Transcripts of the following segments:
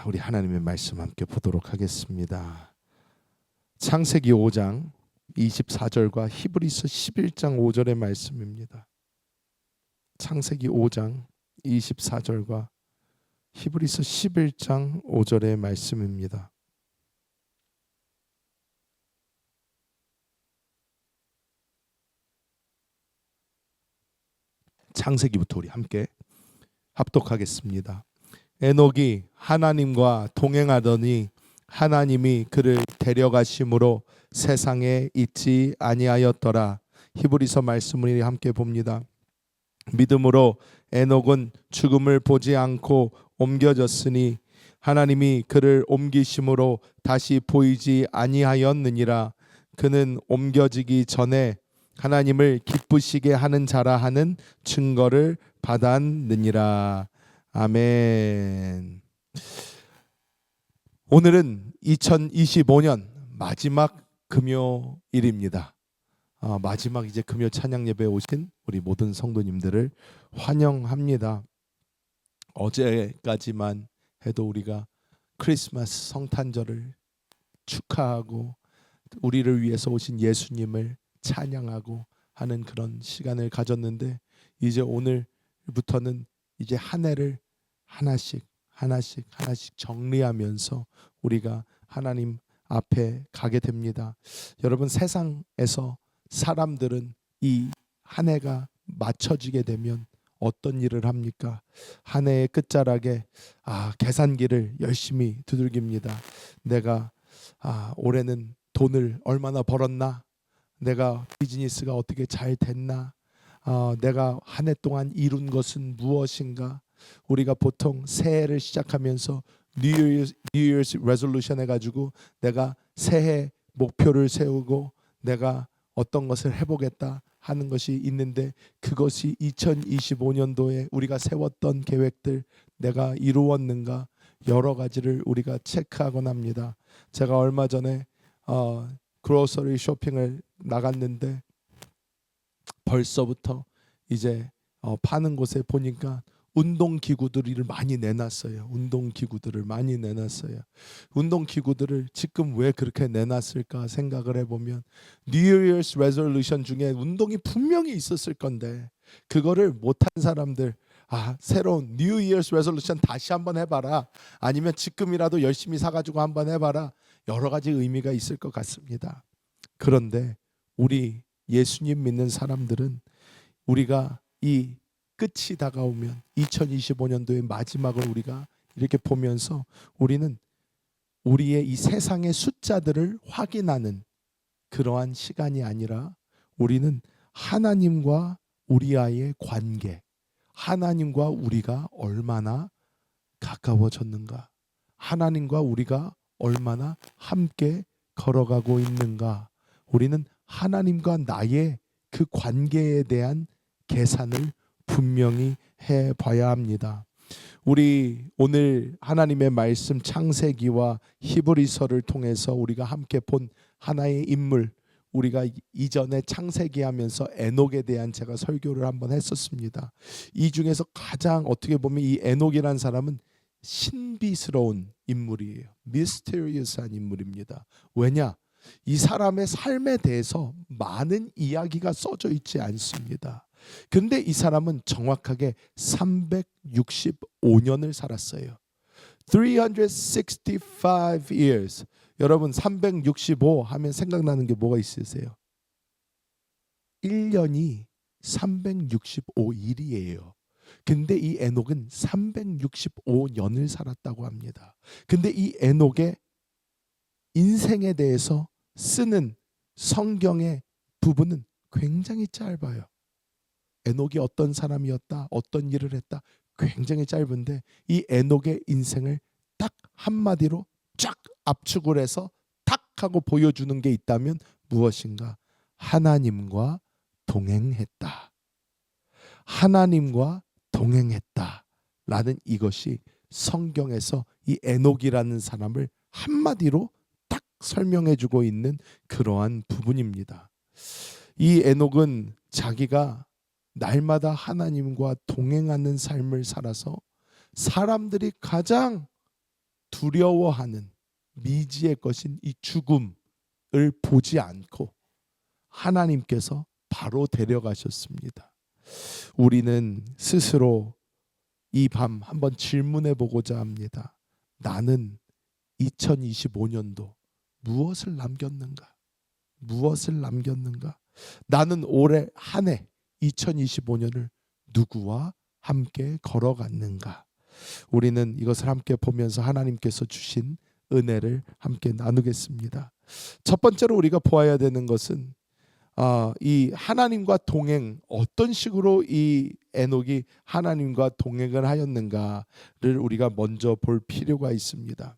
우리 하나님의 말씀 함께 보도록 하겠습니다. 창세기 5장 24절과 히브리서 11장 5절의 말씀입니다. 창세기 5장 24절과 히브리서 11장 5절의 말씀입니다. 창세기부터 우리 함께 합독하겠습니다. 에녹이 하나님과 동행하더니 하나님이 그를 데려가심으로 세상에 있지 아니하였더라. 히브리서 말씀을 함께 봅니다. 믿음으로 에녹은 죽음을 보지 않고 옮겨졌으니 하나님이 그를 옮기심으로 다시 보이지 아니하였느니라. 그는 옮겨지기 전에 하나님을 기쁘시게 하는 자라 하는 증거를 받았느니라. 아멘. 오늘은 2025년 마지막 금요일입니다. 마지막 이제 금요 찬양 예배에 오신 우리 모든 성도님들을 환영합니다. 어제까지만 해도 우리가 크리스마스 성탄절을 축하하고 우리를 위해서 오신 예수님을 찬양하고 하는 그런 시간을 가졌는데, 이제 오늘부터는 이제 한 해를 하나씩 정리하면서 우리가 하나님 앞에 가게 됩니다. 여러분, 세상에서 사람들은 이 한 해가 맞춰지게 되면 어떤 일을 합니까? 한 해의 끝자락에 계산기를 열심히 두들깁니다. 내가 올해는 돈을 얼마나 벌었나? 내가 비즈니스가 어떻게 잘 됐나? 내가 한 해 동안 이룬 것은 무엇인가? 우리가 보통 새해를 시작하면서 New Year's Resolution 해가지고 내가 새해 목표를 세우고 내가 어떤 것을 해보겠다 하는 것이 있는데, 그것이 2025년도에 우리가 세웠던 계획들 내가 이루었는가, 여러 가지를 우리가 체크하곤 합니다. 제가 얼마 전에 그로서리 쇼핑을 나갔는데 벌써부터 이제 파는 곳에 보니까 운동기구들을 많이 내놨어요. 운동기구들을 지금 왜 그렇게 내놨을까 생각을 해보면, New Year's Resolution 중에 운동이 분명히 있었을 건데 그거를 못한 사람들, 새로운 New Year's Resolution 다시 한번 해봐라, 아니면 지금이라도 열심히 사가지고 한번 해봐라, 여러 가지 의미가 있을 것 같습니다. 그런데 우리 예수님 믿는 사람들은 우리가 이 끝이 다가오면 2025년도의 마지막을 우리가 이렇게 보면서 우리는 우리의 이 세상의 숫자들을 확인하는 그러한 시간이 아니라 우리는 하나님과 우리와의 관계, 하나님과 우리가 얼마나 가까워졌는가, 하나님과 우리가 얼마나 함께 걸어가고 있는가, 우리는 하나님과 나의 그 관계에 대한 계산을 분명히 해봐야 합니다. 우리 오늘 하나님의 말씀 창세기와 히브리서를 통해서 우리가 함께 본 하나의 인물, 우리가 이전에 창세기 하면서 에녹에 대한 제가 설교를 한번 했었습니다. 이 중에서 가장 어떻게 보면 이 에녹이라는 사람은 신비스러운 인물이에요. 미스테리어스한 인물입니다. 왜냐? 이 사람의 삶에 대해서 많은 이야기가 써져 있지 않습니다. 근데 이 사람은 정확하게 365년을 살았어요. 365 years. 여러분, 365 하면 생각나는 게 뭐가 있으세요? 1년이 365일이에요. 근데 이 에녹은 365년을 살았다고 합니다. 근데 이 에녹의 인생에 대해서 쓰는 성경의 부분은 굉장히 짧아요. 에녹이 어떤 사람이었다, 어떤 일을 했다, 굉장히 짧은데 이 에녹의 인생을 딱 한마디로 쫙 압축을 해서 탁 하고 보여주는 게 있다면 무엇인가? 하나님과 동행했다. 하나님과 동행했다라는 이것이 성경에서 이 에녹이라는 사람을 한마디로 딱 설명해주고 있는 그러한 부분입니다. 이 에녹은 자기가 날마다 하나님과 동행하는 삶을 살아서 사람들이 가장 두려워하는 미지의 것인 이 죽음을 보지 않고 하나님께서 바로 데려가셨습니다. 우리는 스스로 이 밤 한번 질문해 보고자 합니다. 나는 2025년도 무엇을 남겼는가? 무엇을 남겼는가? 나는 올해 한 해 2025년을 누구와 함께 걸어갔는가? 우리는 이것을 함께 보면서 하나님께서 주신 은혜를 함께 나누겠습니다. 첫 번째로 우리가 보아야 되는 것은 이 하나님과 동행, 어떤 식으로 이 에녹이 하나님과 동행을 하였는가를 우리가 먼저 볼 필요가 있습니다.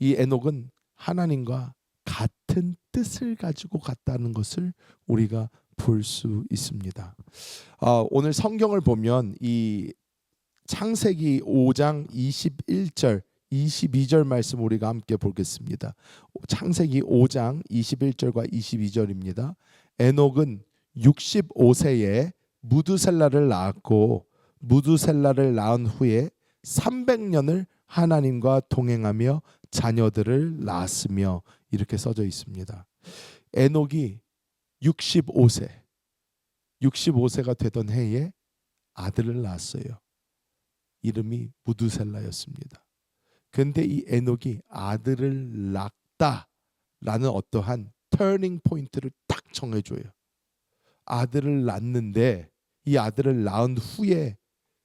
이 에녹은 하나님과 같은 뜻을 가지고 갔다는 것을 우리가 볼 수 있습니다. 오늘 성경을 보면 이 창세기 5장 21절 22절 말씀 우리가 함께 보겠습니다. 창세기 5장 21절과 22절입니다. 에녹은 65세에 무두셀라를 낳았고 무두셀라를 낳은 후에 300년을 하나님과 동행하며 자녀들을 낳았으며 이렇게 써져 있습니다. 에녹이 65세가 되던 해에 아들을 낳았어요. 이름이 무두셀라였습니다. 그런데 이 에녹이 아들을 낳다라는 어떠한 터닝 포인트를 딱 정해줘요. 아들을 낳는데 이 아들을 낳은 후에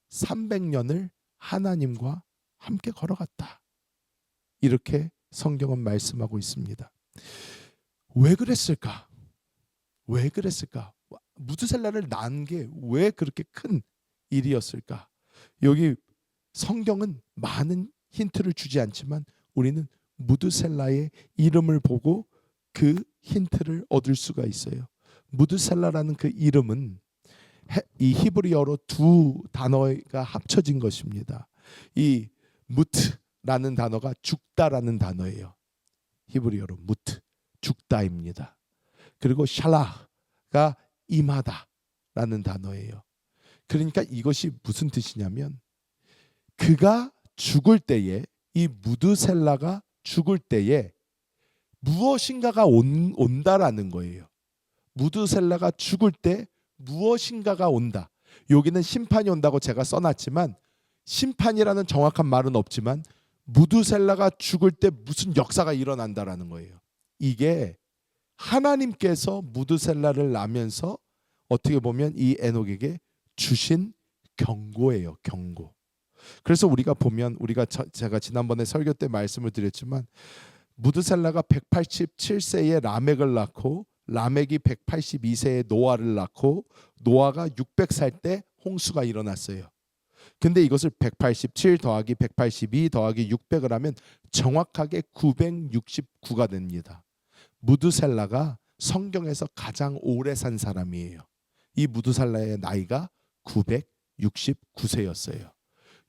300년을 하나님과 함께 걸어갔다. 이렇게 성경은 말씀하고 있습니다. 왜 그랬을까? 왜 그랬을까? 무두셀라를 낳은 게 왜 그렇게 큰 일이었을까? 여기 성경은 많은 힌트를 주지 않지만 우리는 무두셀라의 이름을 보고 그 힌트를 얻을 수가 있어요. 무두셀라라는 그 이름은 이 히브리어로 두 단어가 합쳐진 것입니다. 이 무트라는 단어가 죽다라는 단어예요. 히브리어로 무트, 죽다입니다. 그리고 샬라가 임하다라는 단어예요. 그러니까 이것이 무슨 뜻이냐면 그가 죽을 때에 이 무두셀라가 죽을 때에 무엇인가가 온다라는 거예요. 무두셀라가 죽을 때 무엇인가가 온다. 여기는 심판이 온다고 제가 써놨지만 심판이라는 정확한 말은 없지만 무두셀라가 죽을 때 무슨 역사가 일어난다라는 거예요. 이게 하나님께서 무두셀라를 낳으면서 어떻게 보면 이 에녹에게 주신 경고예요. 경고. 그래서 우리가 보면 제가 지난번에 설교 때 말씀을 드렸지만 무두셀라가 187세에 라멕을 낳고 라멕이 182세에 노아를 낳고 노아가 600살 때 홍수가 일어났어요. 근데 이것을 187 더하기 182 더하기 600을 하면 정확하게 969가 됩니다. 무두셀라가 성경에서 가장 오래 산 사람이에요. 이 무두셀라의 나이가 969세였어요.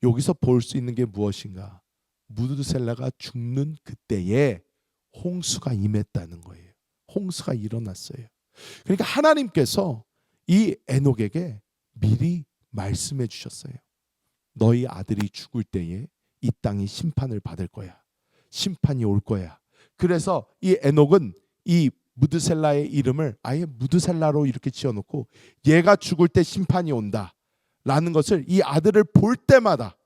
여기서 볼 수 있는 게 무엇인가? 무두셀라가 죽는 그때에 홍수가 임했다는 거예요. 홍수가 일어났어요. 그러니까 하나님께서 이 에녹에게 미리 말씀해 주셨어요. 너희 아들이 죽을 때에 이 땅이 심판을 받을 거야. 심판이 올 거야. 그래서 이 에녹은 이 무두셀라의 이름을 아예 무두셀라로 이렇게 지어놓고 얘가 죽을 때 심판이 온다 라는 것을 이 아들을 볼 때마다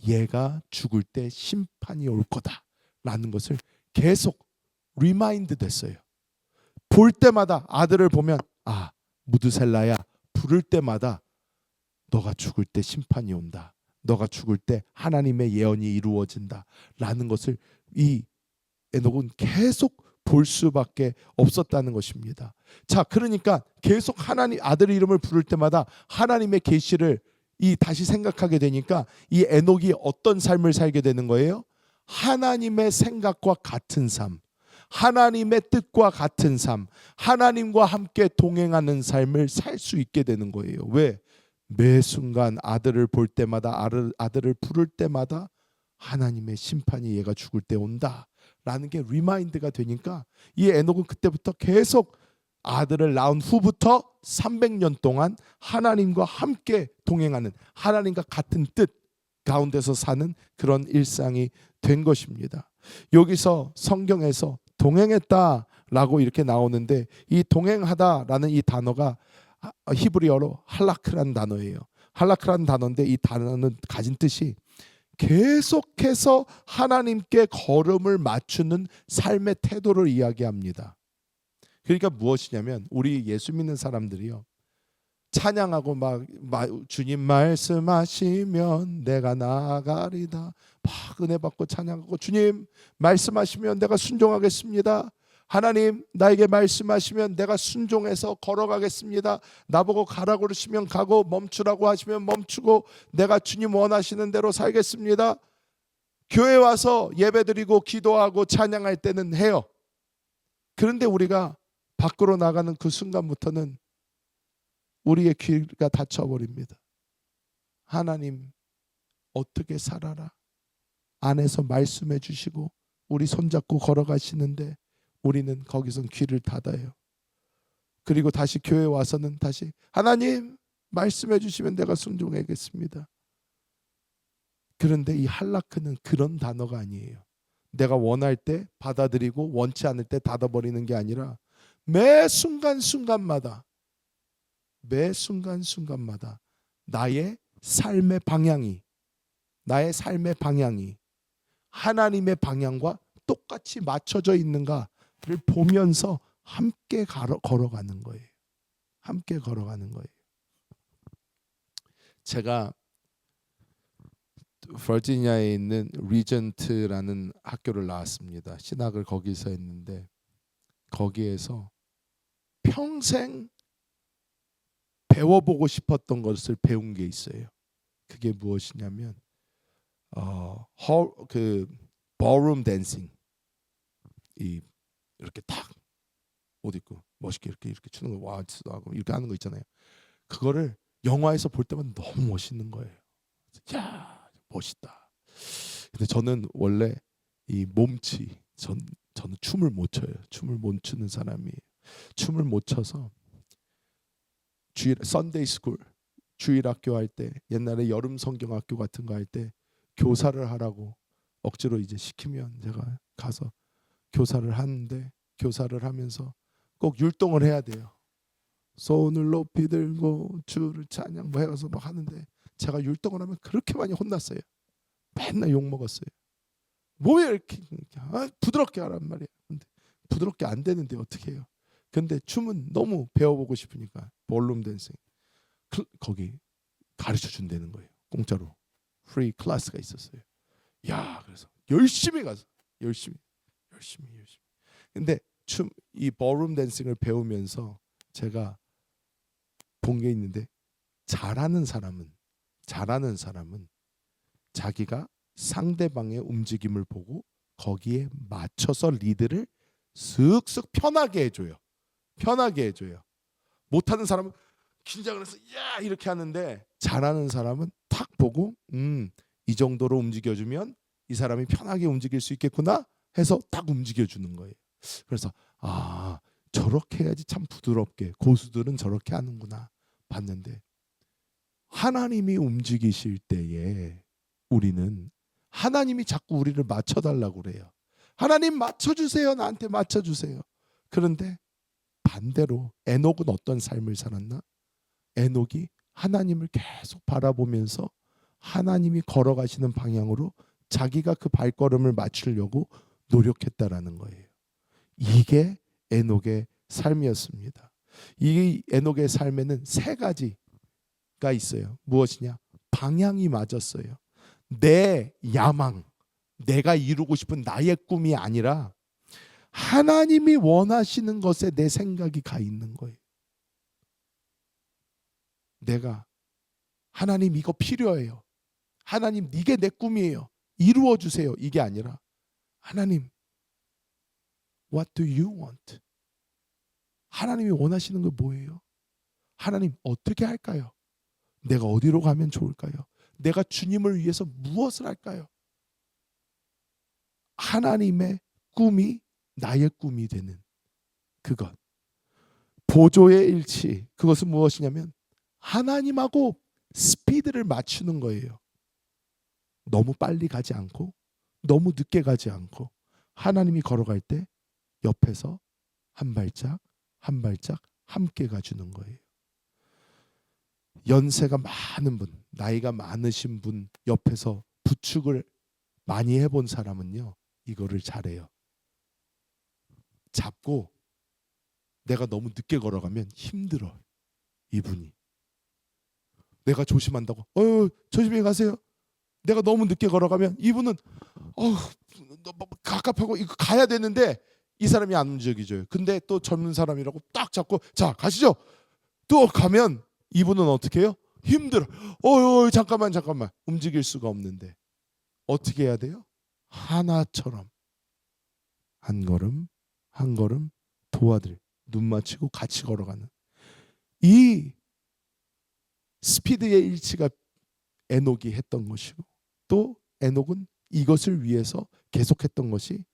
얘가 죽을 때 심판이 올 거다 라는 것을 계속 리마인드 됐어요. 볼 때마다 아들을 보면 무두셀라야, 부를 때마다 너가 죽을 때 심판이 온다. 너가 죽을 때 하나님의 예언이 이루어진다 라는 것을 이 에녹은 계속 볼 수밖에 없었다는 것입니다. 자, 그러니까 계속 하나님 아들 이름을 부를 때마다 하나님의 계시를 다시 생각하게 되니까 이 에녹이 어떤 삶을 살게 되는 거예요? 하나님의 생각과 같은 삶, 하나님의 뜻과 같은 삶, 하나님과 함께 동행하는 삶을 살 수 있게 되는 거예요. 왜? 매 순간 아들을 볼 때마다 아들을 부를 때마다 하나님의 심판이 얘가 죽을 때 온다 라는 게 리마인드가 되니까 이 에녹은 그때부터 계속 아들을 낳은 후부터 300년 동안 하나님과 함께 동행하는, 하나님과 같은 뜻, 가운데서 사는 그런 일상이 된 것입니다. 여기서 성경에서 동행했다라고 이렇게 나오는데 이 동행하다라는 이 단어가 히브리어로 할라크라는 단어예요. 할라크라는 단어인데 이 단어는 가진 뜻이 계속해서 하나님께 걸음을 맞추는 삶의 태도를 이야기합니다. 그러니까 무엇이냐면 우리 예수 믿는 사람들이요, 찬양하고 막 주님 말씀하시면 내가 나아가리다, 막 은혜 받고 찬양하고 주님 말씀하시면 내가 순종하겠습니다. 하나님 나에게 말씀하시면 내가 순종해서 걸어가겠습니다. 나보고 가라고 그러시면 가고 멈추라고 하시면 멈추고 내가 주님 원하시는 대로 살겠습니다. 교회 와서 예배드리고 기도하고 찬양할 때는 해요. 그런데 우리가 밖으로 나가는 그 순간부터는 우리의 귀가 닫혀버립니다. 하나님 어떻게 살아라 안에서 말씀해 주시고 우리 손잡고 걸어가시는데 우리는 거기선 귀를 닫아요. 그리고 다시 교회 와서는 다시 하나님 말씀해 주시면 내가 순종하겠습니다. 그런데 이 할라크는 그런 단어가 아니에요. 내가 원할 때 받아들이고 원치 않을 때 닫아버리는 게 아니라 매 순간순간마다 나의 삶의 방향이 하나님의 방향과 똑같이 맞춰져 있는가를 보면서 함께 걸어가는 거예요. 함께 걸어가는 거예요. 제가 버지니아에 있는 리전트라는 학교를 나왔습니다. 신학을 거기서 했는데 거기에서 평생 배워보고 싶었던 것을 배운 게 있어요. 그게 무엇이냐면 그 ballroom dancing, 이 이렇게 딱 옷 입고 멋있게 이렇게 추는 거 와하고 이렇게 하는 거 있잖아요. 그거를 영화에서 볼 때마다 너무 멋있는 거예요. 야 멋있다. 근데 저는 원래 이 몸치 저는 춤을 못 춰요. 춤을 못 추는 사람이에요. 춤을 못 춰서 선데이 스쿨 주일학교 할 때 옛날에 여름 성경학교 같은 거 할 때 교사를 하라고 억지로 이제 시키면 제가 가서 교사를 하는데 교사를 하면서 꼭 율동을 해야 돼요. 손을 높이 들고 주를 찬양 뭐 해가서 막 하는데 제가 율동을 하면 그렇게 많이 혼났어요. 맨날 욕 먹었어요. 뭐야 이렇게 부드럽게 하란 말이야. 근데 부드럽게 안 되는데 어떻게 해요? 근데 춤은 너무 배워보고 싶으니까 볼룸 댄싱 거기 가르쳐 준다는 거예요. 공짜로 프리 클래스가 있었어요. 야 그래서 열심히 가서 열심히. 근데 이 볼룸 댄싱을 배우면서 제가 본 게 있는데 잘하는 사람은 자기가 상대방의 움직임을 보고 거기에 맞춰서 리드를 슥슥 편하게 해줘요. 못하는 사람은 긴장을 해서 야 이렇게 하는데 잘하는 사람은 탁 보고 이 정도로 움직여주면 이 사람이 편하게 움직일 수 있겠구나 해서 딱 움직여주는 거예요. 그래서 저렇게 해야지 참 부드럽게 고수들은 저렇게 하는구나 봤는데 하나님이 움직이실 때에 우리는 하나님이 자꾸 우리를 맞춰달라고 그래요. 하나님 맞춰주세요. 나한테 맞춰주세요. 그런데 반대로 에녹은 어떤 삶을 살았나? 에녹이 하나님을 계속 바라보면서 하나님이 걸어가시는 방향으로 자기가 그 발걸음을 맞추려고 노력했다라는 거예요. 이게 에녹의 삶이었습니다. 이 에녹의 삶에는 세 가지가 있어요. 무엇이냐? 방향이 맞았어요. 내 야망, 내가 이루고 싶은 나의 꿈이 아니라 하나님이 원하시는 것에 내 생각이 가 있는 거예요. 내가 하나님 이거 필요해요. 하나님 이게 내 꿈이에요. 이루어 주세요. 이게 아니라 하나님 What do you want? 하나님이 원하시는 거 뭐예요? 하나님 어떻게 할까요? 내가 어디로 가면 좋을까요? 내가 주님을 위해서 무엇을 할까요? 하나님의 꿈이 나의 꿈이 되는 그것. 보조의 일치. 그것은 무엇이냐면 하나님하고 스피드를 맞추는 거예요. 너무 빨리 가지 않고 너무 늦게 가지 않고 하나님이 걸어갈 때 옆에서 한 발짝 한 발짝 함께 가주는 거예요. 연세가 많은 분, 나이가 많으신 분 옆에서 부축을 많이 해본 사람은요, 이거를 잘해요. 잡고 내가 너무 늦게 걸어가면 힘들어. 이분이. 내가 조심한다고 조심히 가세요. 내가 너무 늦게 걸어가면 이분은 갑갑하고 이거 가야 되는데 이 사람이 안 움직여줘요. 근데 또 젊은 사람이라고 딱 잡고 자 가시죠. 또 가면 이분은 어떻게 해요? 힘들어. 잠깐만 움직일 수가 없는데 어떻게 해야 돼요? 하나처럼 한 걸음 한 걸음 도와드려. 눈 맞추고 같이 걸어가는 이 스피드의 일치가 에녹이 했던 것이고, 또 에녹은 이것을 위해서 계속했던 것이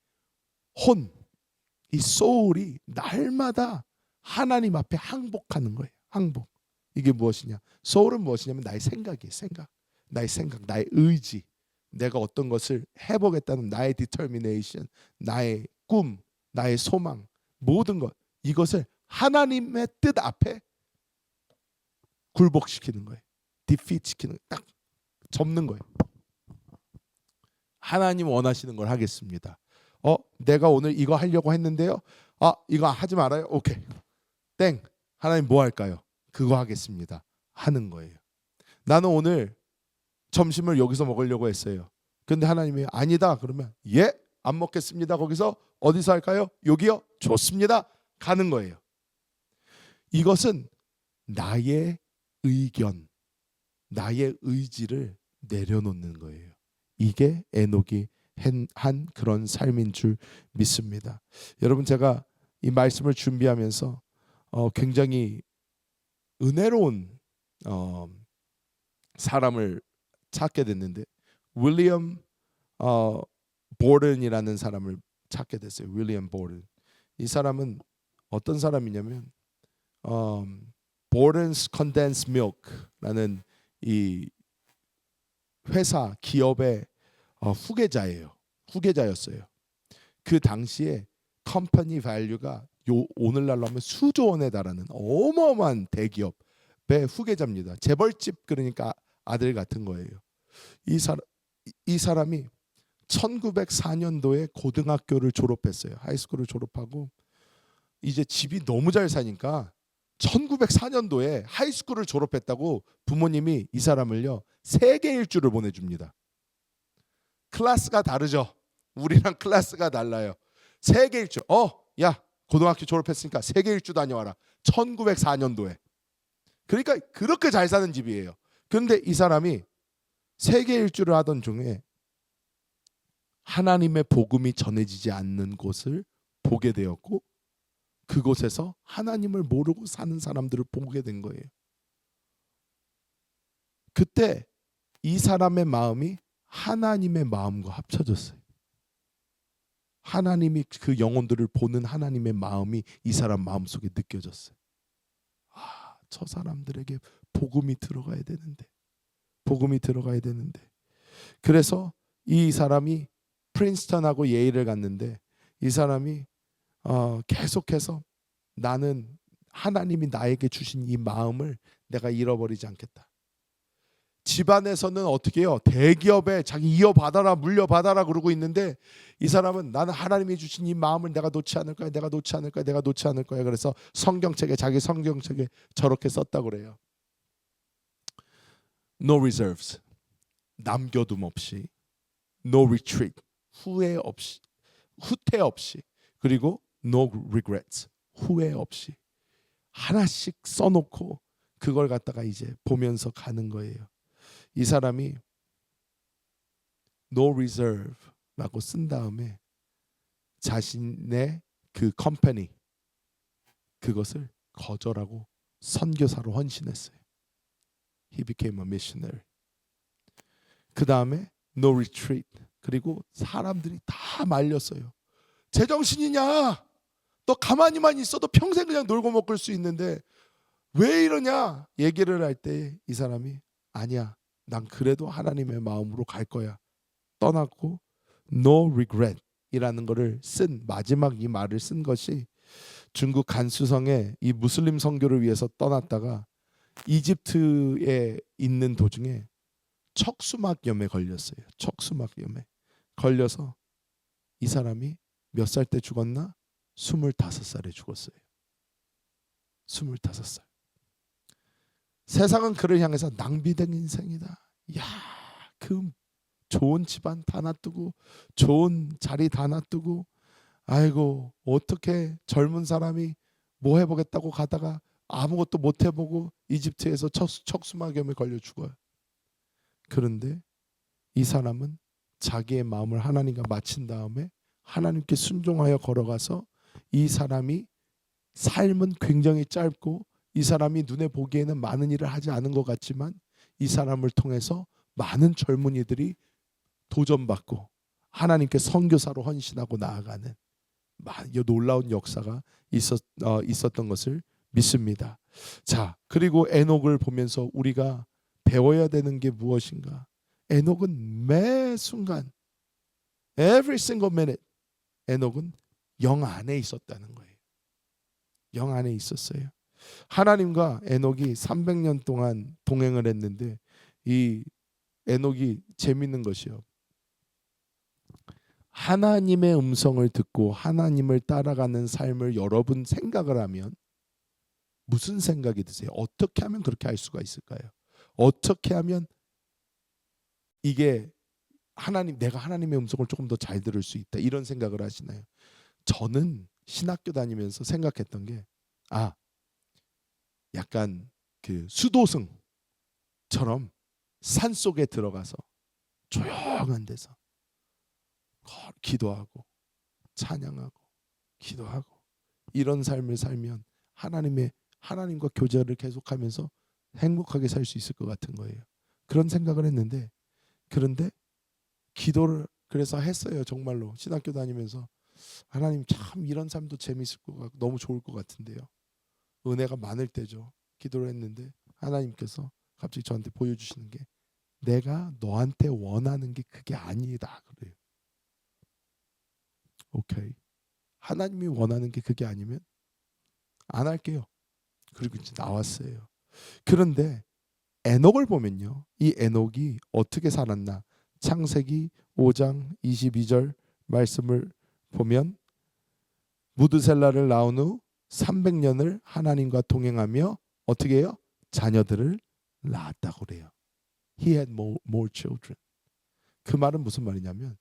이 소울이 날마다 하나님 앞에 항복하는 거예요. 항복. 이게 무엇이냐? 소울은 무엇이냐면 나의 생각이에요. 나의 생각, 나의 의지. 내가 어떤 것을 해보겠다는 나의 determination, 나의 꿈, 나의 소망, 모든 것, 이것을 하나님의 뜻 앞에 굴복시키는 거예요. defeat 시키는 거예요. 딱 접는 거예요. 하나님 원하시는 걸 하겠습니다. 내가 오늘 이거 하려고 했는데요. 이거 하지 말아요. 오케이. 땡. 하나님 뭐 할까요? 그거 하겠습니다. 하는 거예요. 나는 오늘 점심을 여기서 먹으려고 했어요. 근데 하나님이 아니다. 그러면 안 먹겠습니다. 거기서 어디서 할까요? 여기요. 좋습니다. 가는 거예요. 이것은 나의 의견, 나의 의지를 내려놓는 거예요. 이게 에녹이 한 그런 삶인 줄 믿습니다. 여러분, 제가 이 말씀을 준비하면서 굉장히 은혜로운 사람을 찾게 됐는데, 윌리엄 보든이라는 사람을 찾게 됐어요. 윌리엄 보든. 이 사람은 어떤 사람이냐면 보든's Condensed Milk라는 이 회사 기업의 후계자였어요. 그 당시에 컴퍼니 밸류가 오늘날로 하면 수조 원에 달하는 어마어마한 대기업의 후계자입니다. 재벌집, 그러니까 아들 같은 거예요. 이 사람이 1904년도에 고등학교를 졸업했어요. 하이스쿨을 졸업하고 이제 집이 너무 잘 사니까 1904년도에 하이스쿨을 졸업했다고 부모님이 이 사람을요 세계 일주를 보내줍니다. 클래스가 다르죠. 우리랑 클래스가 달라요. 세계 일주. 야 고등학교 졸업했으니까 세계 일주 다녀와라. 1904년도에. 그러니까 그렇게 잘 사는 집이에요. 그런데 이 사람이 세계 일주를 하던 중에 하나님의 복음이 전해지지 않는 곳을 보게 되었고, 그곳에서 하나님을 모르고 사는 사람들을 보게 된 거예요. 그때 이 사람의 마음이 하나님의 마음과 합쳐졌어요. 하나님이 그 영혼들을 보는 하나님의 마음이 이 사람 마음속에 느껴졌어요. 저 사람들에게 복음이 들어가야 되는데. 그래서 이 사람이 프린스턴하고 예일을 갔는데, 이 사람이 계속해서 나는 하나님이 나에게 주신 이 마음을 내가 잃어버리지 않겠다. 집안에서는 어떻게 해요? 대기업에 자기 이어받아라 물려받아라 그러고 있는데, 이 사람은 나는 하나님이 주신 이 마음을 내가 놓지 않을 거야. 그래서 자기 성경책에 저렇게 썼다고 그래요. No reserves, 남겨둠 없이. No retreat, 후퇴 없이. 그리고 no regrets, 후회 없이. 하나씩 써놓고 그걸 갖다가 이제 보면서 가는 거예요. 이 사람이 no reserve라고 쓴 다음에 자신의 그 컴퍼니, 그것을 거절하고 선교사로 헌신했어요. He became a missionary. 그 다음에 no retreat. 그리고 사람들이 다 말렸어요. 제정신이냐? 너 가만히만 있어도 평생 그냥 놀고 먹을 수 있는데 왜 이러냐? 얘기를 할 때 이 사람이 아니야. 난 그래도 하나님의 마음으로 갈 거야 떠났고 no regret 이라는 거를 쓴 마지막 이 말을 쓴 것이 중국 간수성에 이 무슬림 선교를 위해서 떠났다가 이집트에 있는 도중에 척수막염에 걸렸어요. 척수막염에 걸려서 이 사람이 몇 살 때 죽었나? 25살에 죽었어요. 25살. 세상은 그를 향해서 낭비된 인생이다. 야, 그 좋은 집안 다 놔두고 좋은 자리 다 놔두고 아이고 어떻게 젊은 사람이 뭐 해보겠다고 가다가 아무것도 못 해보고 이집트에서 척수막염에 걸려 죽어요. 그런데 이 사람은 자기의 마음을 하나님과 맞춘 다음에 하나님께 순종하여 걸어가서 이 사람이 삶은 굉장히 짧고 이 사람이 눈에 보기에는 많은 일을 하지 않은 것 같지만 이 사람을 통해서 많은 젊은이들이 도전받고 하나님께 선교사로 헌신하고 나아가는 놀라운 역사가 있었던 것을 믿습니다. 자, 그리고 에녹을 보면서 우리가 배워야 되는 게 무엇인가? 에녹은 매 순간 every single minute 에녹은 영 안에 있었다는 거예요. 영 안에 있었어요. 하나님과 에녹이 300년 동안 동행을 했는데 이 에녹이 재밌는 것이요. 하나님의 음성을 듣고 하나님을 따라가는 삶을 여러분 생각을 하면 무슨 생각이 드세요? 어떻게 하면 그렇게 할 수가 있을까요? 어떻게 하면 이게 내가 하나님의 음성을 조금 더 잘 들을 수 있다 이런 생각을 하시나요? 저는 신학교 다니면서 생각했던 게 약간 그 수도승처럼 산 속에 들어가서 조용한 데서 기도하고 찬양하고 기도하고 이런 삶을 살면 하나님과 교제를 계속하면서 행복하게 살 수 있을 것 같은 거예요. 그런 생각을 했는데 그런데 기도를 그래서 했어요. 정말로 신학교 다니면서 하나님 참 이런 삶도 재밌을 것 같고 너무 좋을 것 같은데요. 은혜가 많을 때죠. 기도를 했는데 하나님께서 갑자기 저한테 보여주시는 게 내가 너한테 원하는 게 그게 아니다 그래요. 오케이. 하나님이 원하는 게 그게 아니면 안 할게요. 그리고 이제 나왔어요. 그런데 에녹을 보면요. 이 에녹이 어떻게 살았나? 창세기 5장 22절 말씀을 보면 무드셀라를 낳은 후 300년을 하나님과 동행하며 어떻게 해요? 자녀들을 낳았다고 그래요. He had more children. 그 말은 무슨 말이냐면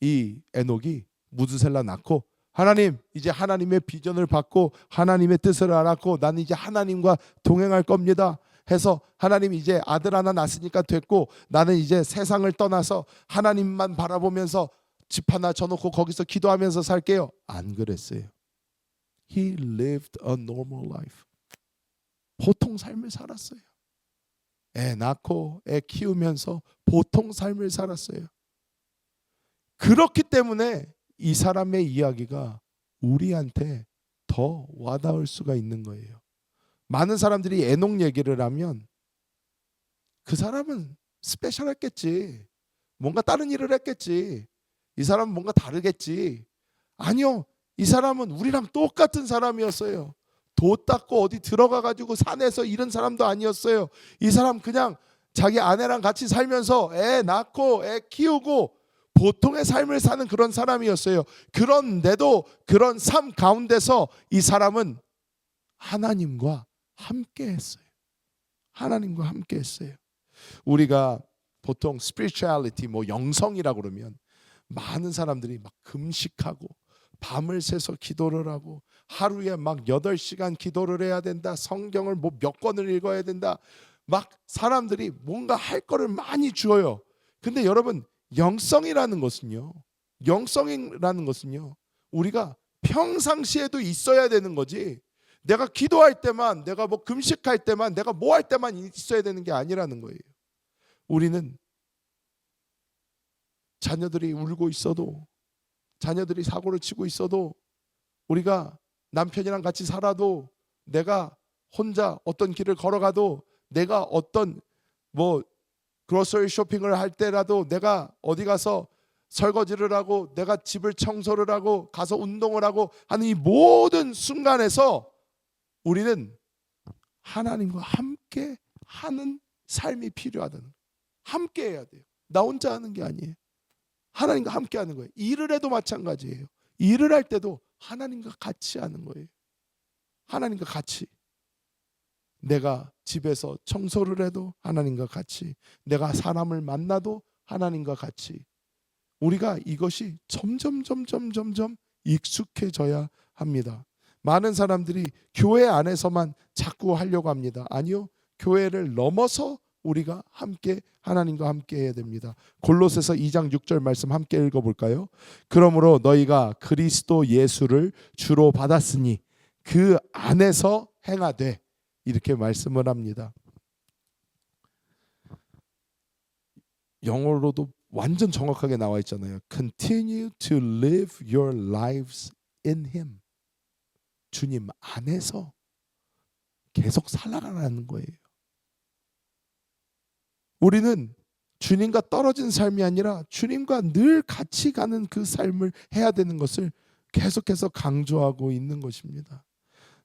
이 에녹이 무드셀라 낳고 하나님 이제 하나님의 비전을 받고 하나님의 뜻을 알았고 나는 이제 하나님과 동행할 겁니다 해서 하나님 이제 아들 하나 낳았으니까 됐고 나는 이제 세상을 떠나서 하나님만 바라보면서 집 하나 져놓고 거기서 기도하면서 살게요. 안 그랬어요. He lived a normal life. 보통 삶을 살았어요. 애 낳고 애 키우면서 보통 삶을 살았어요. 그렇기 때문에 이 사람의 이야기가 우리한테 더 와닿을 수가 있는 거예요. 많은 사람들이 에녹 얘기를 하면 그 사람은 스페셜했겠지. 뭔가 다른 일을 했겠지. 이 사람은 뭔가 다르겠지. 아니요. 이 사람은 우리랑 똑같은 사람이었어요. 도 닦고 어디 들어가 가지고 산에서 이런 사람도 아니었어요. 이 사람 그냥 자기 아내랑 같이 살면서 애 낳고 애 키우고 보통의 삶을 사는 그런 사람이었어요. 그런데도 그런 삶 가운데서 이 사람은 하나님과 함께 했어요. 하나님과 함께 했어요. 우리가 보통 spirituality 뭐 영성이라고 그러면 많은 사람들이 막 금식하고 밤을 새서 기도를 하고 하루에 막 8시간 기도를 해야 된다. 성경을 뭐 몇 권을 읽어야 된다. 막 사람들이 뭔가 할 거를 많이 주어요. 근데 여러분 영성이라는 것은요. 우리가 평상시에도 있어야 되는 거지. 내가 기도할 때만, 내가 뭐 금식할 때만, 내가 뭐 할 때만 있어야 되는 게 아니라는 거예요. 우리는 자녀들이 울고 있어도, 자녀들이 사고를 치고 있어도, 우리가 남편이랑 같이 살아도, 내가 혼자 어떤 길을 걸어가도, 내가 어떤 뭐 그로서리 쇼핑을 할 때라도 내가 어디 가서 설거지를 하고 내가 집을 청소를 하고 가서 운동을 하고 하는 이 모든 순간에서 우리는 하나님과 함께 하는 삶이 필요하다는 거예요. 함께 해야 돼요. 나 혼자 하는 게 아니에요. 하나님과 함께 하는 거예요. 일을 해도 마찬가지예요. 일을 할 때도 하나님과 같이 하는 거예요. 하나님과 같이. 내가 집에서 청소를 해도 하나님과 같이, 내가 사람을 만나도 하나님과 같이. 우리가 이것이 점점 익숙해져야 합니다. 많은 사람들이 교회 안에서만 자꾸 하려고 합니다. 아니요, 교회를 넘어서 우리가 함께 하나님과 함께 해야 됩니다. 골로새서 2장 6절 말씀 함께 읽어볼까요? 그러므로 너희가 그리스도 예수를 주로 받았으니 그 안에서 행하되, 이렇게 말씀을 합니다. 영어로도 완전 정확하게 나와 있잖아요. Continue to live your lives in Him. 주님 안에서 계속 살아가라는 거예요. 우리는 주님과 떨어진 삶이 아니라 주님과 늘 같이 가는 그 삶을 해야 되는 것을 계속해서 강조하고 있는 것입니다.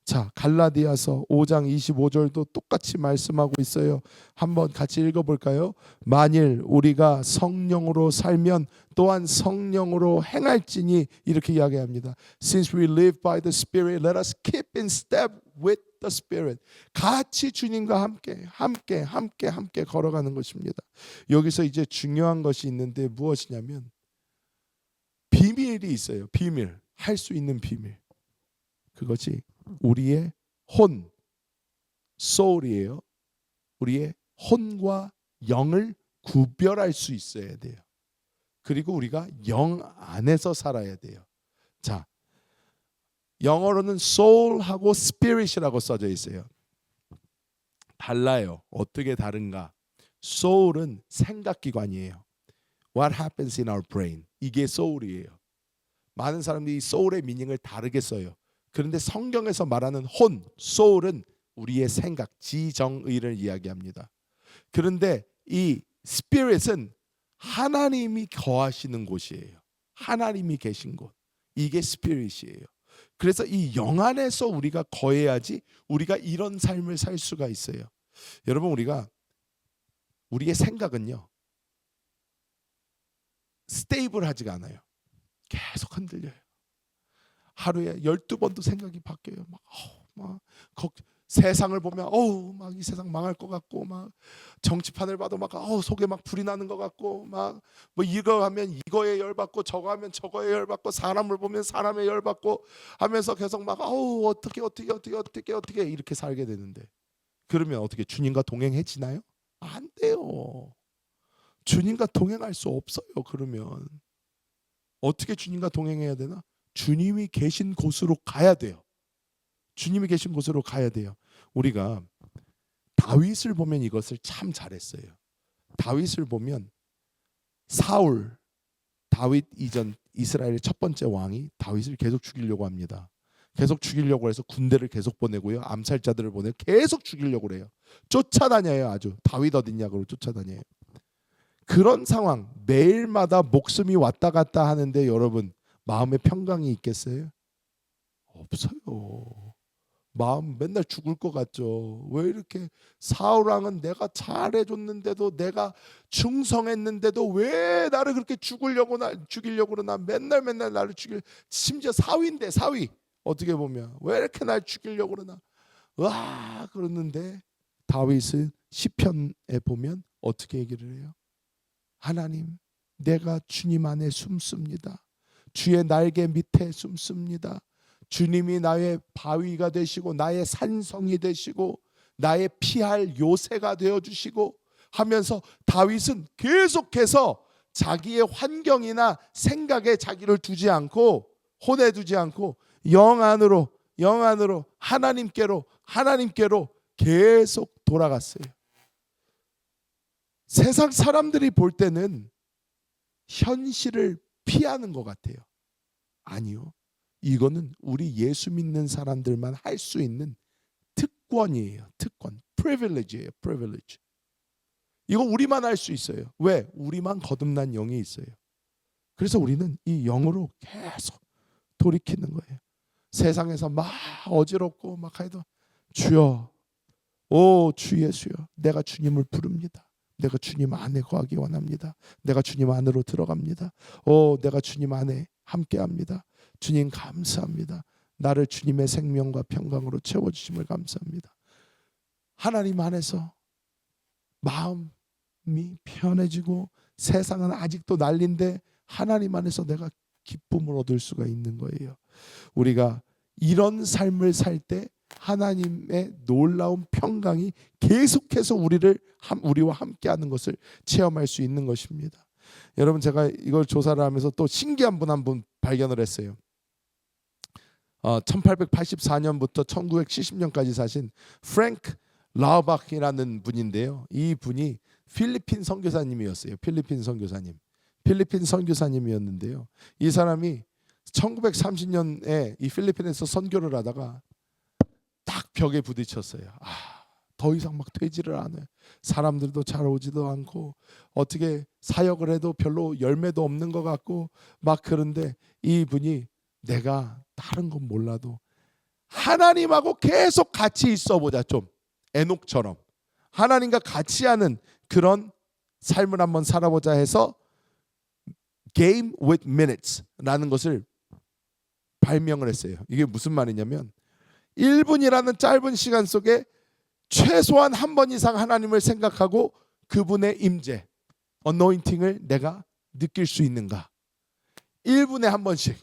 자, 갈라디아서 5장 25절도 똑같이 말씀하고 있어요. 한번 같이 읽어볼까요? 만일 우리가 성령으로 살면 또한 성령으로 행할지니, 이렇게 이야기합니다. Since we live by the Spirit, let us keep in step with the Spirit. 같이 주님과 함께 걸어가는 것입니다. 여기서 이제 중요한 것이 있는데 무엇이냐면 비밀이 있어요. 비밀, 할 수 있는 비밀. 그것이 우리의 혼, soul이에요. 우리의 혼과 영을 구별할 수 있어야 돼요. 그리고 우리가 영 안에서 살아야 돼요. 자, 영어로는 soul하고 spirit이라고 써져 있어요. 달라요. 어떻게 다른가? soul은 생각기관이에요. What happens in our brain? 이게 soul이에요. 많은 사람들이 soul의 미닝을 다르게 써요. 그런데 성경에서 말하는 혼, soul은 우리의 생각, 지정의를 이야기합니다. 그런데 이 spirit은 하나님이 거하시는 곳이에요. 하나님이 계신 곳. 이게 spirit이에요. 그래서 이 영 안에서 우리가 거해야지 우리가 이런 삶을 살 수가 있어요. 여러분, 우리의 생각은요, 스테이블하지가 않아요. 계속 흔들려요. 하루에 12번도 생각이 바뀌어요. 세상을 보면 막 이 세상 망할 것 같고, 막 정치판을 봐도 막 속에 막 불이 나는 것 같고, 막 뭐 이거 하면 이거에 열받고 저거 하면 저거에 열받고, 사람을 보면 사람에 열받고 하면서 계속 막 어떻게 이렇게 살게 되는데, 그러면 어떻게 주님과 동행해지나요? 안 돼요. 주님과 동행할 수 없어요. 그러면 어떻게 주님과 동행해야 되나? 주님이 계신 곳으로 가야 돼요. 주님이 계신 곳으로 가야 돼요. 우리가 다윗을 보면 이것을 참 잘했어요. 다윗을 보면 사울, 다윗 이전 이스라엘의 첫 번째 왕이 다윗을 계속 죽이려고 합니다. 계속 죽이려고 해서 군대를 계속 보내고요. 암살자들을 보내고 계속 죽이려고 해요. 쫓아다녀요. 아주 다윗 어딨냐고 쫓아다녀요. 그런 상황, 매일마다 목숨이 왔다 갔다 하는데 여러분, 마음에 평강이 있겠어요? 없어요. 마음 맨날 죽을 것 같죠. 왜 이렇게 사울 왕은 내가 잘해줬는데도, 내가 충성했는데도 왜 나를 그렇게 죽이려고 그러나, 맨날 나를 심지어 사위인데, 사위 어떻게 보면 왜 이렇게 날 죽이려고 그러나, 와 그러는데 다윗은 시편에 보면 어떻게 얘기를 해요? 하나님, 내가 주님 안에 숨습니다. 주의 날개 밑에 숨습니다. 주님이 나의 바위가 되시고 나의 산성이 되시고 나의 피할 요새가 되어주시고 하면서, 다윗은 계속해서 자기의 환경이나 생각에 자기를 두지 않고, 혼에 두지 않고 영 안으로 하나님께로 계속 돌아갔어요. 세상 사람들이 볼 때는 현실을 피하는 것 같아요. 아니요. 이거는 우리 예수 믿는 사람들만 할 수 있는 특권이에요. 특권. privilege예요. privilege. 이거 우리만 알 수 있어요. 왜? 우리만 거듭난 영이 있어요. 그래서 우리는 이 영으로 계속 돌이키는 거예요. 세상에서 막 어지럽고 막 해도 주여, 오 주 예수여, 내가 주님을 부릅니다. 내가 주님 안에 거하기 원합니다. 내가 주님 안으로 들어갑니다. 오, 내가 주님 안에 함께합니다. 주님 감사합니다. 나를 주님의 생명과 평강으로 채워주심을 감사합니다. 하나님 안에서 마음이 편해지고 세상은 아직도 난리인데 하나님 안에서 내가 기쁨을 얻을 수가 있는 거예요. 우리가 이런 삶을 살 때 하나님의 놀라운 평강이 계속해서 우리와 함께하는 것을 체험할 수 있는 것입니다. 여러분, 제가 이걸 조사를 하면서 또 신기한 분 한 분 발견을 했어요. 1884년부터 1970년까지 사신 프랭크 라우바크라는 분인데요. 이 분이 필리핀 선교사님이었어요. 필리핀 선교사님이었는데요. 이 사람이 1930년에 이 필리핀에서 선교를 하다가 딱 벽에 부딪혔어요. 더 이상 막 되지를 않아요. 사람들도 잘 오지도 않고 어떻게 사역을 해도 별로 열매도 없는 것 같고 막 그런데 이분이 내가 다른 건 몰라도 하나님하고 계속 같이 있어보자, 좀 에녹처럼 하나님과 같이 하는 그런 삶을 한번 살아보자 해서 Game with Minutes라는 것을 발명을 했어요. 이게 무슨 말이냐면 1분이라는 짧은 시간 속에 최소한 한 번 이상 하나님을 생각하고 그분의 임재, 어노인팅을 내가 느낄 수 있는가. 1분에 한 번씩.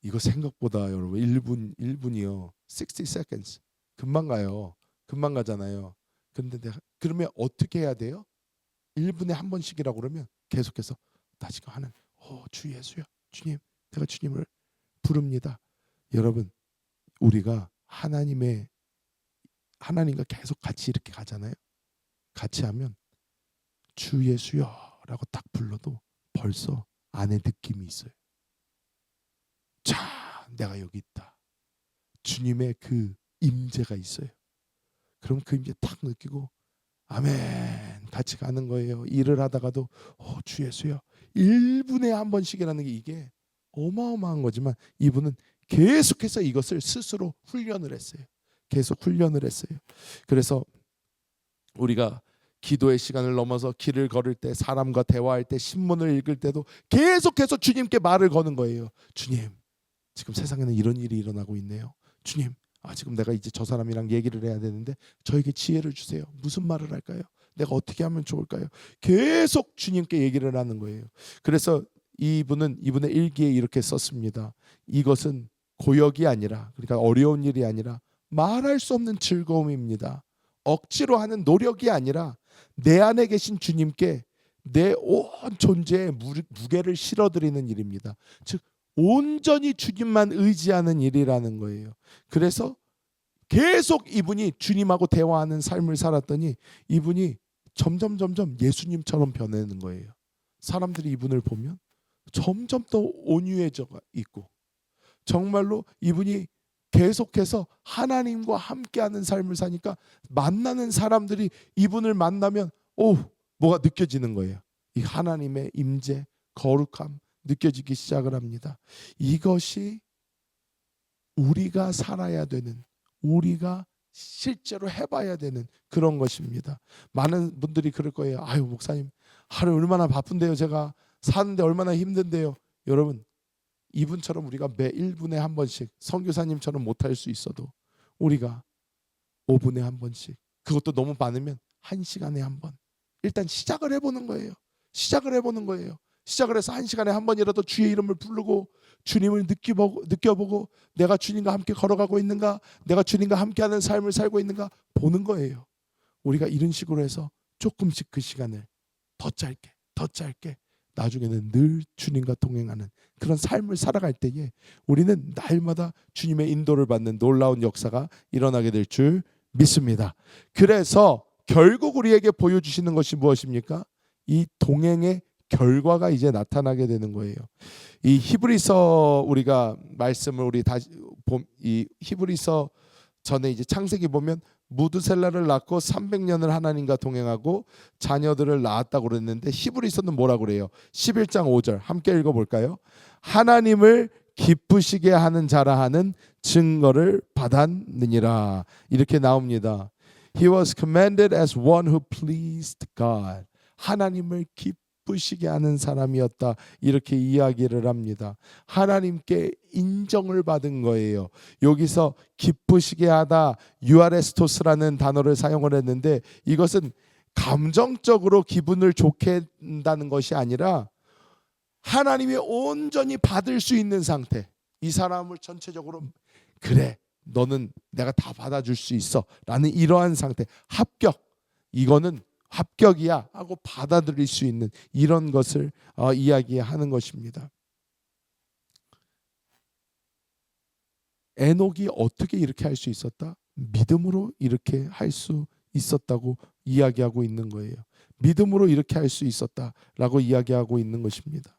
이거 생각보다 여러분 1분이요. 60 seconds. 금방 가요. 금방 가잖아요. 근데 그러면 어떻게 해야 돼요? 1분에 한 번씩이라고 그러면 계속해서 나 지금 하는 주 예수야. 주님, 내가 주님을 부릅니다. 여러분, 우리가 하나님과 계속 같이 이렇게 가잖아요. 같이 하면 주 예수여라고 딱 불러도 벌써 안에 느낌이 있어요. 자, 내가 여기 있다. 주님의 그 임재가 있어요. 그럼 그 임재 딱 느끼고 아멘 같이 가는 거예요. 일을 하다가도 주 예수여. 1분에 한 번씩이라는 게 이게 어마어마한 거지만 이분은 계속해서 이것을 스스로 훈련을 했어요. 계속 훈련을 했어요. 그래서 우리가 기도의 시간을 넘어서 길을 걸을 때, 사람과 대화할 때, 신문을 읽을 때도 계속해서 주님께 말을 거는 거예요. 주님, 지금 세상에는 이런 일이 일어나고 있네요. 주님, 지금 내가 이제 저 사람이랑 얘기를 해야 되는데 저에게 지혜를 주세요. 무슨 말을 할까요? 내가 어떻게 하면 좋을까요? 계속 주님께 얘기를 하는 거예요. 그래서 이분은 이분의 일기에 이렇게 썼습니다. 이것은 고역이 아니라, 그러니까 어려운 일이 아니라 말할 수 없는 즐거움입니다. 억지로 하는 노력이 아니라 내 안에 계신 주님께 내 온 존재의 무게를 실어드리는 일입니다. 즉 온전히 주님만 의지하는 일이라는 거예요. 그래서 계속 이분이 주님하고 대화하는 삶을 살았더니 이분이 점점 예수님처럼 변하는 거예요. 사람들이 이분을 보면 점점 더 온유해져 있고 정말로 이분이 계속해서 하나님과 함께하는 삶을 사니까 만나는 사람들이 이분을 만나면 뭐가 느껴지는 거예요. 이 하나님의 임재, 거룩함 느껴지기 시작을 합니다. 이것이 우리가 살아야 되는, 우리가 실제로 해봐야 되는 그런 것입니다. 많은 분들이 그럴 거예요. 아유 목사님 하루 얼마나 바쁜데요. 제가 사는데 얼마나 힘든데요. 여러분 이분처럼 우리가 매 1분에 한 번씩 선교사님처럼 못할 수 있어도 우리가 5분에 한 번씩, 그것도 너무 많으면 1시간에 한 번 일단 시작을 해보는 거예요. 시작을 해서 1시간에 한 번이라도 주의 이름을 부르고 주님을 느껴보고 내가 주님과 함께 걸어가고 있는가, 내가 주님과 함께하는 삶을 살고 있는가 보는 거예요. 우리가 이런 식으로 해서 조금씩 그 시간을 더 짧게 나중에는 늘 주님과 동행하는 그런 삶을 살아갈 때에 우리는 날마다 주님의 인도를 받는 놀라운 역사가 일어나게 될 줄 믿습니다. 그래서 결국 우리에게 보여주시는 것이 무엇입니까? 이 동행의 결과가 이제 나타나게 되는 거예요. 이 히브리서 우리가 말씀을 우리 다시 이 히브리서 전에 이제 창세기 보면 무드셀라를 낳고 300년을 하나님과 동행하고 자녀들을 낳았다고 그랬는데 히브리서는 뭐라고 그래요? 11장 5절 함께 읽어볼까요? 하나님을 기쁘시게 하는 자라 하는 증거를 받았느니라. 이렇게 나옵니다. He was commended as one who pleased God. 하나님을 기쁘시게 하는 사람이었다. 이렇게 이야기를 합니다. 하나님께 인정을 받은 거예요. 여기서 기쁘시게 하다 유아레스토스라는 단어를 사용을 했는데 이것은 감정적으로 기분을 좋게 한다는 것이 아니라 하나님이 온전히 받을 수 있는 상태. 이 사람을 전체적으로 그래 너는 내가 다 받아줄 수 있어 라는 이러한 상태. 합격. 이거는 합격이야 하고 받아들일 수 있는 이런 것을 이야기하는 것입니다. 에녹이 어떻게 이렇게 할 수 있었다? 믿음으로 이렇게 할 수 있었다고 이야기하고 있는 거예요. 믿음으로 이렇게 할 수 있었다라고 이야기하고 있는 것입니다.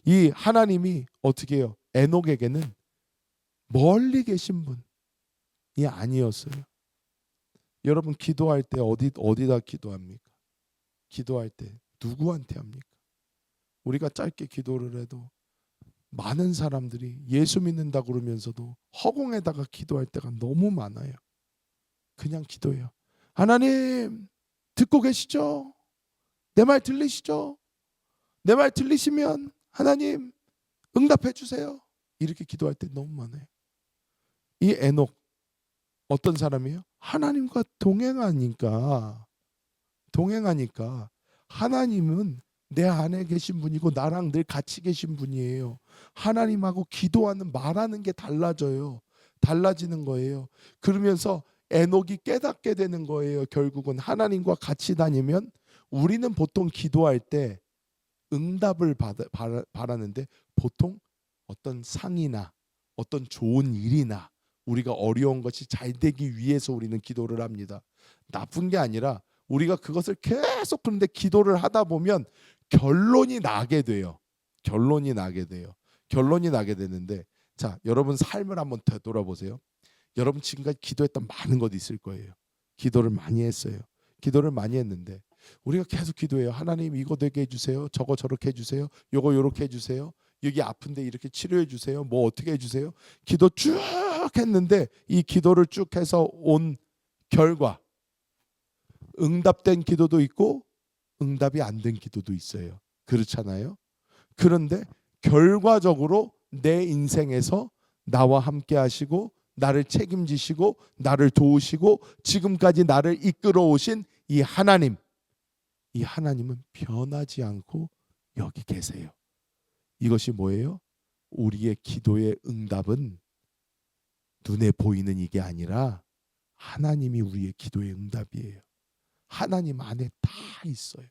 이 하나님이 어떻게 해요? 에녹에게는 멀리 계신 분이 아니었어요. 여러분 기도할 때 어디다 기도합니까? 기도할 때 누구한테 합니까? 우리가 짧게 기도를 해도 많은 사람들이 예수 믿는다 그러면서도 허공에다가 기도할 때가 너무 많아요. 그냥 기도해요. 하나님 듣고 계시죠? 내 말 들리시죠? 내 말 들리시면 하나님 응답해 주세요. 이렇게 기도할 때 너무 많아요. 이 에녹 어떤 사람이에요? 하나님과 동행하니까 하나님은 내 안에 계신 분이고 나랑 늘 같이 계신 분이에요. 하나님하고 기도하는 말하는 게 달라져요. 달라지는 거예요. 그러면서 에녹이 깨닫게 되는 거예요. 결국은 하나님과 같이 다니면 우리는 보통 기도할 때 응답을 바라는데 보통 어떤 상이나 어떤 좋은 일이나 우리가 어려운 것이 잘 되기 위해서 우리는 기도를 합니다. 나쁜 게 아니라 우리가 그것을 계속 그런데 기도를 하다 보면 결론이 나게 돼요. 결론이 나게 되는데 자, 여러분 삶을 한번 되돌아보세요. 여러분 지금까지 기도했던 많은 것 있을 거예요. 기도를 많이 했어요. 기도를 많이 했는데 우리가 계속 기도해요. 하나님 이거 되게 해주세요. 저거 저렇게 해주세요. 요거 요렇게 해주세요. 여기 아픈데 이렇게 치료해 주세요. 뭐 어떻게 해주세요. 기도 쭉 했는데 이 기도를 쭉 해서 온 결과 응답된 기도도 있고 응답이 안 된 기도도 있어요. 그렇잖아요. 그런데 결과적으로 내 인생에서 나와 함께 하시고 나를 책임지시고 나를 도우시고 지금까지 나를 이끌어 오신 이 하나님은 변하지 않고 여기 계세요. 이것이 뭐예요? 우리의 기도의 응답은 눈에 보이는 이게 아니라 하나님이 우리의 기도의 응답이에요. 하나님 안에 다 있어요.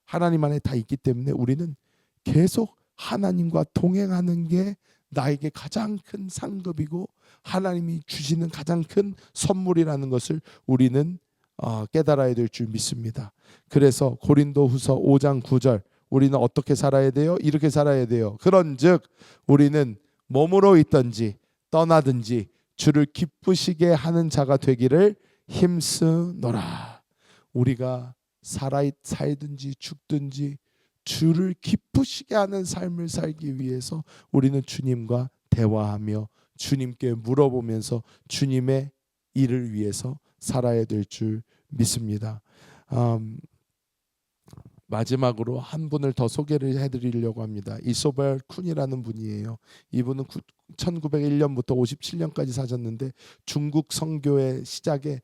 하나님 안에 다 있기 때문에 우리는 계속 하나님과 동행하는 게 나에게 가장 큰 상급이고 하나님이 주시는 가장 큰 선물이라는 것을 우리는 깨달아야 될 줄 믿습니다. 그래서 고린도후서 5장 9절 우리는 어떻게 살아야 돼요? 이렇게 살아야 돼요. 그런즉 우리는 몸으로 있든지 떠나든지 주를 기쁘시게 하는 자가 되기를 힘쓰노라. 우리가 살든지 죽든지 주를 기쁘시게 하는 삶을 살기 위해서 우리는 주님과 대화하며 주님께 물어보면서 주님의 일을 위해서 살아야 될 줄 믿습니다. 마지막으로 한 분을 더 소개를 해드리려고 합니다. 이소벨 쿤이라는 분이에요. 이분은 1901년부터 57년까지 사셨는데 중국 선교의 시작에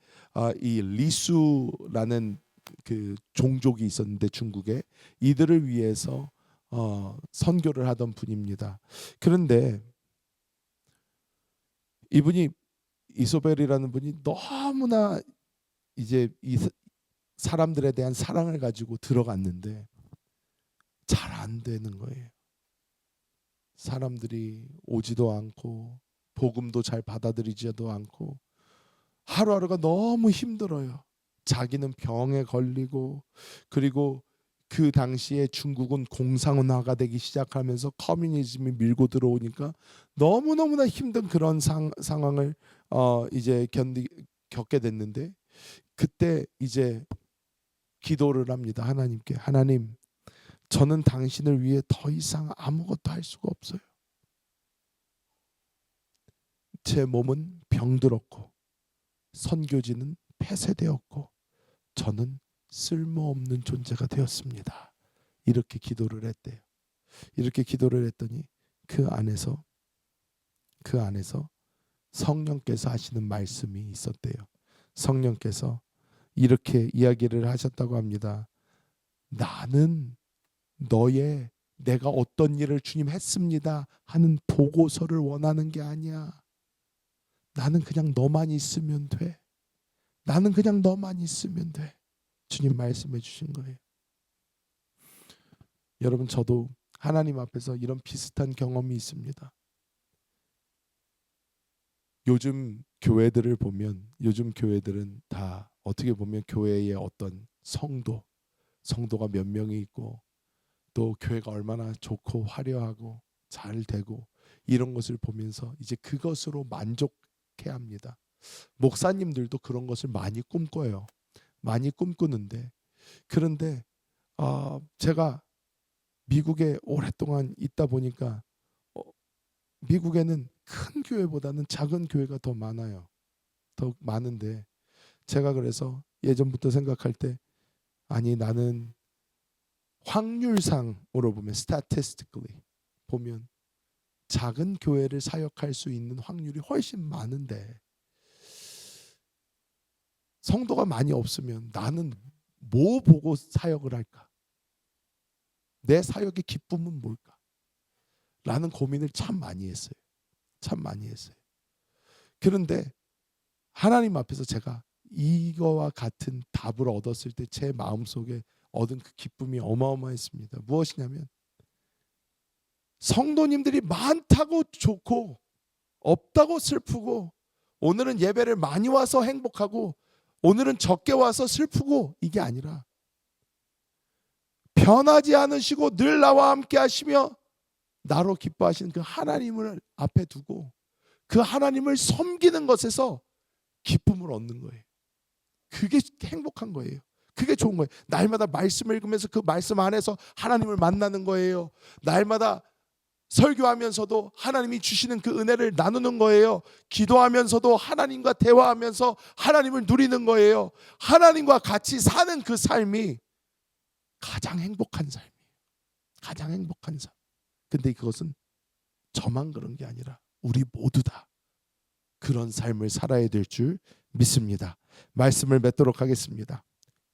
이 리수라는 그 종족이 있었는데 중국에 이들을 위해서 선교를 하던 분입니다. 그런데 이분이 이소벨이라는 분이 너무나 이제 이 사람들에 대한 사랑을 가지고 들어갔는데 잘 안 되는 거예요. 사람들이 오지도 않고 복음도 잘 받아들이지도 않고 하루하루가 너무 힘들어요. 자기는 병에 걸리고 그리고 그 당시에 중국은 공산화가 되기 시작하면서 커뮤니즘이 밀고 들어오니까 너무너무나 힘든 그런 상황을 이제 겪게 됐는데 그때 이제 기도를 합니다. 하나님께. 하나님, 저는 당신을 위해 더 이상 아무것도 할 수가 없어요. 제 몸은 병들었고 선교지는 폐쇄되었고 저는 쓸모없는 존재가 되었습니다. 이렇게 기도를 했대요. 이렇게 기도를 했더니 그 안에서 성령께서 하시는 말씀이 있었대요. 성령께서 이렇게 이야기를 하셨다고 합니다. 나는 너의 내가 어떤 일을 주님 했습니다 하는 보고서를 원하는 게 아니야. 나는 그냥 너만 있으면 돼. 나는 그냥 너만 있으면 돼. 주님 말씀해 주신 거예요. 여러분, 저도 하나님 앞에서 이런 비슷한 경험이 있습니다. 요즘 교회들을 보면 요즘 교회들은 다 어떻게 보면 교회의 어떤 성도가 몇 명이 있고 또 교회가 얼마나 좋고 화려하고 잘 되고 이런 것을 보면서 이제 그것으로 만족해야 합니다. 목사님들도 그런 것을 많이 꿈꿔요. 많이 꿈꾸는데 그런데 제가 미국에 오랫동안 있다 보니까 미국에는 큰 교회보다는 작은 교회가 더 많아요. 더 많은데 제가 그래서 예전부터 생각할 때 아니 나는 확률상으로 보면 statistically 보면 작은 교회를 사역할 수 있는 확률이 훨씬 많은데 성도가 많이 없으면 나는 뭐 보고 사역을 할까? 내 사역의 기쁨은 뭘까? 라는 고민을 참 많이 했어요. 참 많이 했어요. 그런데 하나님 앞에서 제가 이거와 같은 답을 얻었을 때 제 마음속에 얻은 그 기쁨이 어마어마했습니다. 무엇이냐면 성도님들이 많다고 좋고 없다고 슬프고 오늘은 예배를 많이 와서 행복하고 오늘은 적게 와서 슬프고 이게 아니라 변하지 않으시고 늘 나와 함께 하시며 나로 기뻐하시는 그 하나님을 앞에 두고 그 하나님을 섬기는 것에서 기쁨을 얻는 거예요. 그게 행복한 거예요. 그게 좋은 거예요. 날마다 말씀을 읽으면서 그 말씀 안에서 하나님을 만나는 거예요. 날마다 설교하면서도 하나님이 주시는 그 은혜를 나누는 거예요. 기도하면서도 하나님과 대화하면서 하나님을 누리는 거예요. 하나님과 같이 사는 그 삶이 가장 행복한 삶이에요. 가장 행복한 삶. 근데 그것은 저만 그런 게 아니라 우리 모두 다 그런 삶을 살아야 될 줄 믿습니다. 말씀을 맺도록 하겠습니다.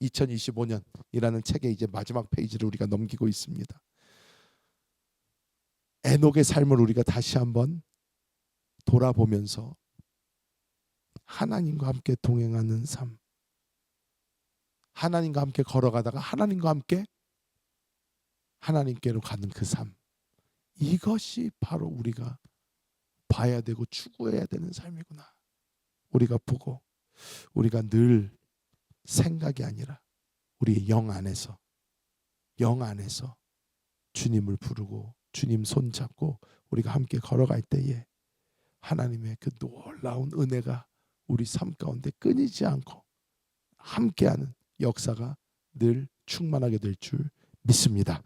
2025년이라는 책의 이제 마지막 페이지를 우리가 넘기고 있습니다. 에녹의 삶을 우리가 다시 한번 돌아보면서 하나님과 함께 동행하는 삶, 하나님과 함께 걸어가다가 하나님과 함께 하나님께로 가는 그 삶, 이것이 바로 우리가 봐야 되고 추구해야 되는 삶이구나. 우리가 보고 우리가 늘 생각이 아니라 우리의 영 안에서 주님을 부르고 주님 손잡고 우리가 함께 걸어갈 때에 하나님의 그 놀라운 은혜가 우리 삶 가운데 끊이지 않고 함께하는 역사가 늘 충만하게 될 줄 믿습니다.